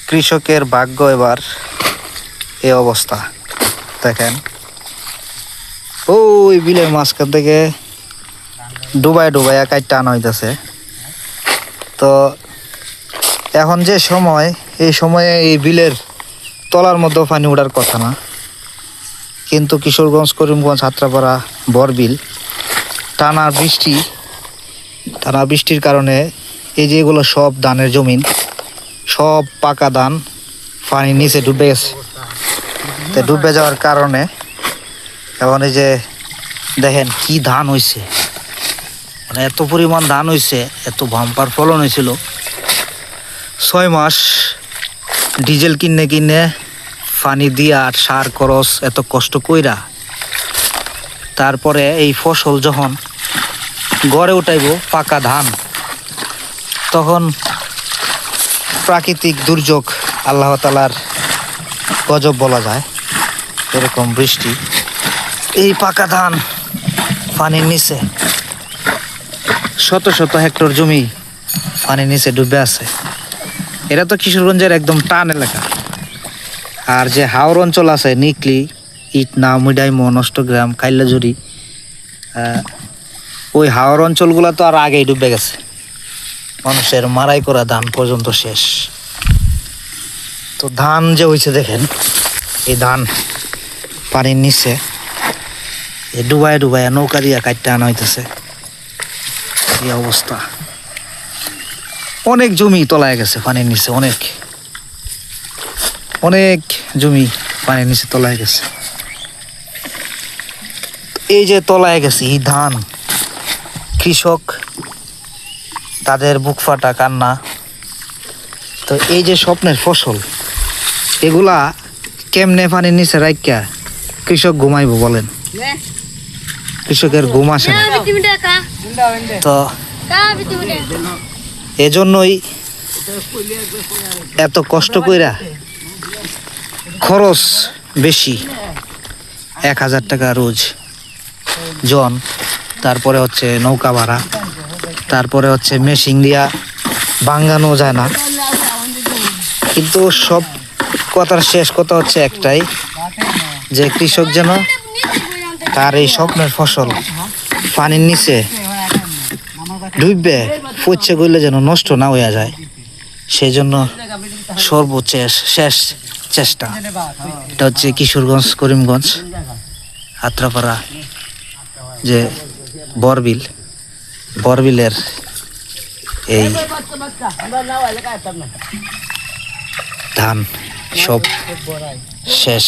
কৃষকের ভাগ্য এবার এই অবস্থা দেখেন। ওই বিলের মাঝখান থেকে ডুবাই কাইটটা আনা হইতেছে। তো এখন যে সময়, এই সময়ে এই বিলের তলার মধ্যে পানি ওঠার কথা না, কিন্তু কিশোরগঞ্জ, করিমগঞ্জ, হাত্রাপাড়া, বরবিল টানা বৃষ্টির কারণে এই যে এগুলো সব ধানের জমিন, সব পাকা ধান পানির নিচে ডুবে গেছে। তো ডুবে যাওয়ার কারণে এখন এই যে দেখেন কি ধান হয়েছে, মানে এত পরিমাণ ধান হয়েছে, এত বাম্পার ফলন হয়েছিল। 6 মাস ডিজেল কিনে পানি দিয়া আর সার খরচ এত কষ্ট কইরা তারপরে এই ফসল যখন গড়ে উঠাইব পাকা ধান, তখন প্রাকৃতিক দুর্যোগ, আল্লাহ তাআলার গজব বলা যায়, এরকম বৃষ্টি। এই পাকা ধান পানির নিচে, শত শত হেক্টর জমি পানির নিচে ডুবে আছে। এটা তো কিশোরগঞ্জের একদম টান এলাকা। আর যে হাওর অঞ্চল আছে, নিকলি, ইটনা, মুডাইমো, নষ্টগ্রাম, কাইল্লাজুরি, ওই হাওর অঞ্চলগুলো তো আর আগেই ডুবে গেছে, মানুষের মারাই করা ধান পর্যন্ত শেষ। তো ধান যে হয়েছে দেখেন, এই ধান পানির নিচে ডুবায় নৌকা দিয়া কাটতে আনা হইতেছে। এই অবস্থা, অনেক জমি তলায় গেছে পানির নিচে, অনেক জমি পানির নিচে তলায় গেছে। এই যে তলায় গেছে এই ধান, কৃষক তাদের বুক ফাটা কান্না। তো এই যে স্বপ্নের ফসল, এগুলা কেমনে পানির নিচে রাখিয়া কৃষক ঘুমাইব বলেন? কৃষকের ঘুম আসে না। তো এজন্যই এত কষ্ট কইরা, খরচ বেশি, 1000 টাকা রোজ জন, তারপরে হচ্ছে নৌকা ভাড়া, তারপরে হচ্ছে মেশিন দিয়া ভাঙ্গানো যায় না। কিন্তু সব কথার শেষ কথা হচ্ছে একটাই, যে কৃষক যেন তার এই স্বপ্নের ফসল পানির নিচে ডুববে পচে গেলে যেন নষ্ট না হয়ে যায়, সেই জন্য শেষ চেষ্টা। এটা হচ্ছে কিশোরগঞ্জ, করিমগঞ্জ, হাত্রাপাড়া, যে বরবিলের এই ধান সব শেষ।